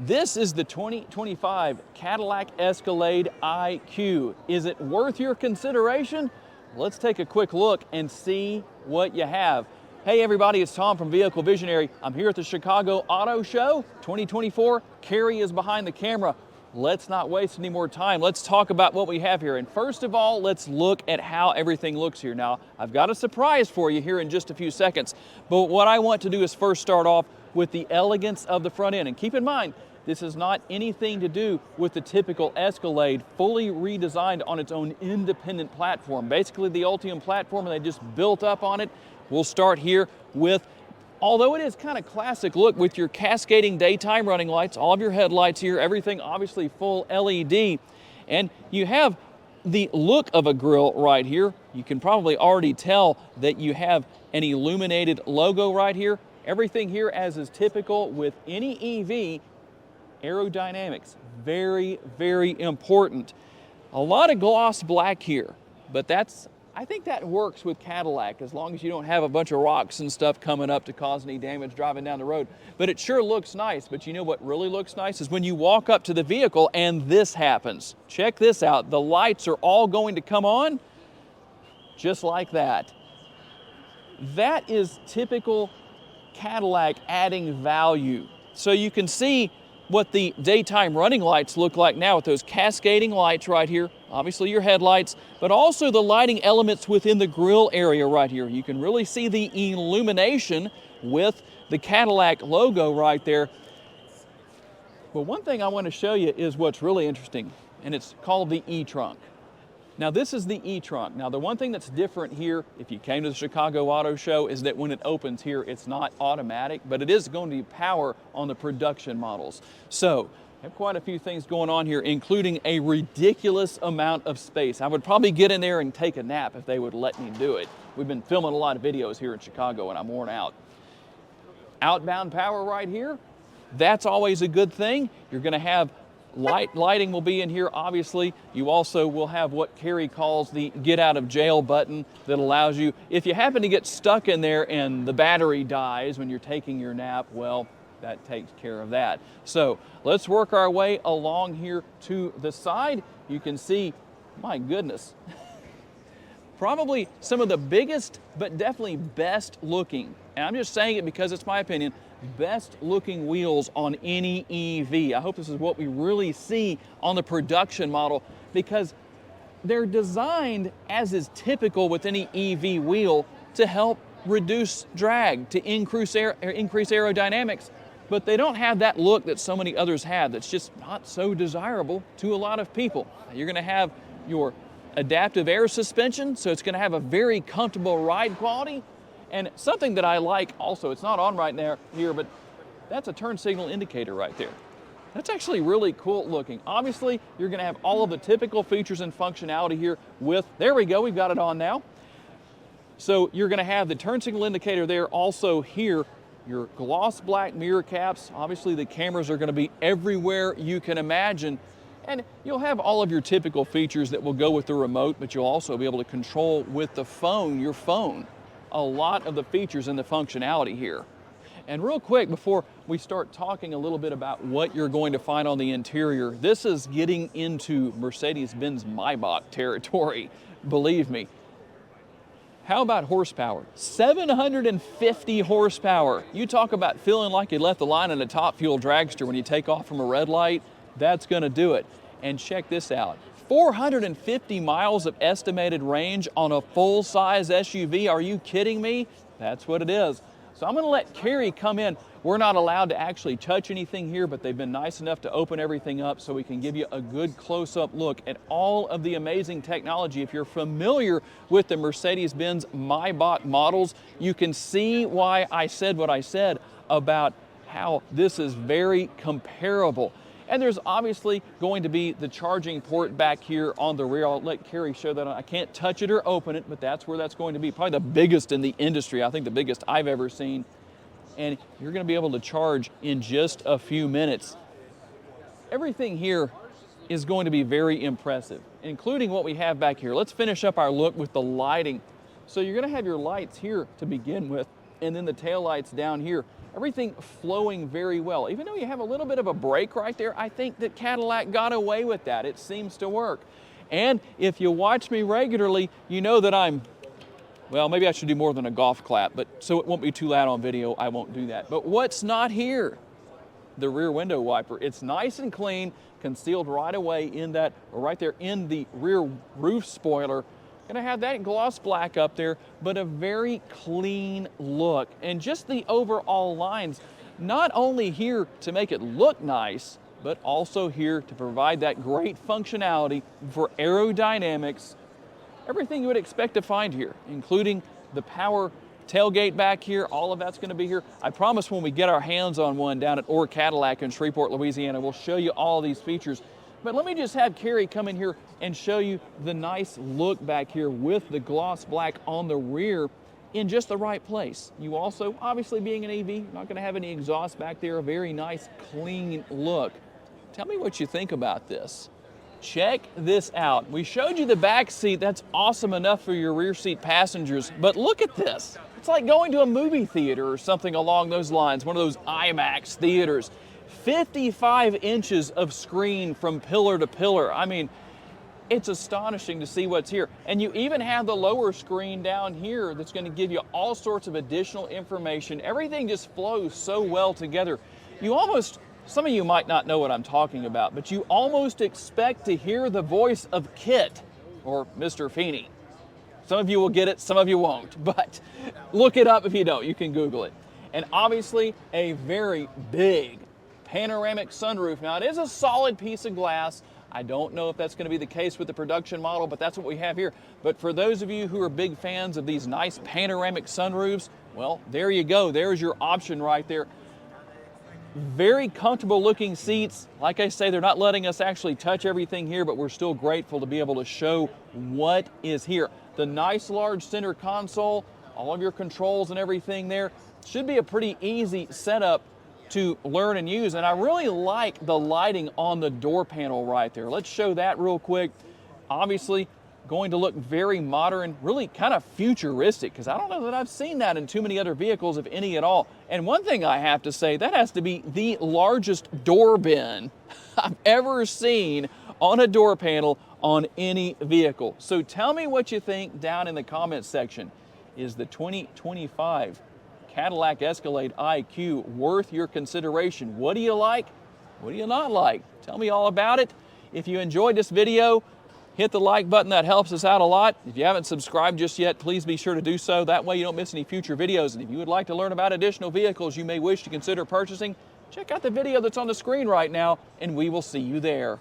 This is the 2025 Cadillac Escalade IQ. Is it worth your consideration? Let's take a quick look and see what you have. Hey everybody, it's Tom from Vehicle Visionary. I'm here at the Chicago Auto Show 2024. Carrie is behind the camera. Let's not waste any more time. Let's talk about what we have here. And first of all, let's look at how everything looks here. Now, I've got a surprise for you here in just a few seconds. But what I want to do is first start off with the elegance of the front end. And keep in mind, this is not anything to do with the typical Escalade, fully redesigned on its own independent platform. Basically the Ultium platform, and they just built up on it. We'll start here with, although it is kind of classic look with your cascading daytime running lights, all of your headlights here, everything obviously full LED. And you have the look of a grille right here. You can probably already tell that you have an illuminated logo right here. Everything here, as is typical with any EV, aerodynamics, very, very important. A lot of gloss black here, but I think that works with Cadillac as long as you don't have a bunch of rocks and stuff coming up to cause any damage driving down the road. But it sure looks nice. But you know what really looks nice is when you walk up to the vehicle and this happens. Check this out. The lights are all going to come on just like that. That is typical Cadillac adding value. So you can see what the daytime running lights look like now with those cascading lights right here, obviously your headlights, but also the lighting elements within the grille area right here. You can really see the illumination with the Cadillac logo right there. But one thing I want to show you is what's really interesting, and it's called the e-trunk. Now this is the e-trunk. Now the one thing that's different here, if you came to the Chicago Auto Show, is that when it opens here, it's not automatic, but it is going to be power on the production models. So I have quite a few things going on here, including a ridiculous amount of space. I would probably get in there and take a nap if they would let me do it. We've been filming a lot of videos here in Chicago and I'm worn out. Outbound power right here, that's always a good thing. You're gonna have lighting will be in here, obviously. You also will have what Carrie calls the get out of jail button that allows you, if you happen to get stuck in there and the battery dies when you're taking your nap, well, that takes care of that. So let's work our way along here to the side. You can see, my goodness, probably some of the biggest, but definitely best looking, and I'm just saying it because it's my opinion, best looking wheels on any EV. I hope this is what we really see on the production model, because they're designed, as is typical with any EV wheel, to help reduce drag, to increase aerodynamics, but they don't have that look that so many others have that's just not so desirable to a lot of people. You're gonna have your adaptive air suspension, so it's gonna have a very comfortable ride quality. And something that I like also, it's not on right now here, but that's a turn signal indicator right there. That's actually really cool looking. Obviously, you're gonna have all of the typical features and functionality here with, there we go, we've got it on now. So you're gonna have the turn signal indicator there, also here, your gloss black mirror caps. Obviously the cameras are gonna be everywhere you can imagine. And you'll have all of your typical features that will go with the remote, but you'll also be able to control with the phone, your phone, a lot of the features and the functionality here. And real quick, before we start talking a little bit about what you're going to find on the interior, this is getting into Mercedes-Benz Maybach territory, believe me. How about horsepower? 750 horsepower. You talk about feeling like you left the line in a top fuel dragster when you take off from a red light, that's gonna do it. And check this out. 450 miles of estimated range on a full-size SUV. Are you kidding me? That's what it is. So I'm gonna let Carrie come in. We're not allowed to actually touch anything here, but they've been nice enough to open everything up so we can give you a good close-up look at all of the amazing technology. If you're familiar with the Mercedes-Benz Maybach models, you can see why I said what I said about how this is very comparable. And there's obviously going to be the charging port back here on the rear. I'll let Carrie show that. I can't touch it or open it, but that's where that's going to be. Probably the biggest in the industry. I think the biggest I've ever seen. And you're going to be able to charge in just a few minutes. Everything here is going to be very impressive, including what we have back here. Let's finish up our look with the lighting. So you're going to have your lights here to begin with, and then the tail lights down here. Everything flowing very well. Even though you have a little bit of a brake right there, I think that Cadillac got away with that. It seems to work. And if you watch me regularly, you know that well, maybe I should do more than a golf clap, but so it won't be too loud on video, I won't do that. But what's not here? The rear window wiper. It's nice and clean, concealed right away in that, right there in the rear roof spoiler. Gonna have that gloss black up there, but a very clean look. And just the overall lines, not only here to make it look nice, but also here to provide that great functionality for aerodynamics. Everything you would expect to find here, including the power tailgate back here, all of that's going to be here. I promise when we get our hands on one down at Orr Cadillac in Shreveport, Louisiana, we'll show you all these features. But let me just have Carrie come in here and show you the nice look back here with the gloss black on the rear in just the right place. You also, obviously being an EV, not going to have any exhaust back there, a very nice clean look. Tell me what you think about this. Check this out. We showed you the back seat. That's awesome enough for your rear seat passengers, but look at this. It's like going to a movie theater or something along those lines, one of those IMAX theaters. 55 inches of screen from pillar to pillar. I mean, it's astonishing to see what's here. And you even have the lower screen down here that's going to give you all sorts of additional information. Everything just flows so well together. You almost, some of you might not know what I'm talking about, but you almost expect to hear the voice of Kit or Mr. Feeney. Some of you will get it, some of you won't, but look it up if you don't. You can Google it. And obviously a very big panoramic sunroof. Now it is a solid piece of glass. I don't know if that's going to be the case with the production model, but that's what we have here. But for those of you who are big fans of these nice panoramic sunroofs, well, there you go. There's your option right there. Very comfortable looking seats. Like I say, they're not letting us actually touch everything here, but we're still grateful to be able to show what is here. The nice large center console, all of your controls and everything there. Should be a pretty easy setup to learn and use. And I really like the lighting on the door panel right there. Let's show that real quick. Obviously, going to look very modern, really kind of futuristic, because I don't know that I've seen that in too many other vehicles, if any at all. And one thing I have to say, that has to be the largest door bin I've ever seen on a door panel on any vehicle. So tell me what you think down in the comments section. Is the 2025 Cadillac Escalade IQ worth your consideration? What do you like? What do you not like? Tell me all about it. If you enjoyed this video, hit the like button. That helps us out a lot. If you haven't subscribed just yet, please be sure to do so. That way you don't miss any future videos. And if you would like to learn about additional vehicles you may wish to consider purchasing, check out the video that's on the screen right now, and we will see you there.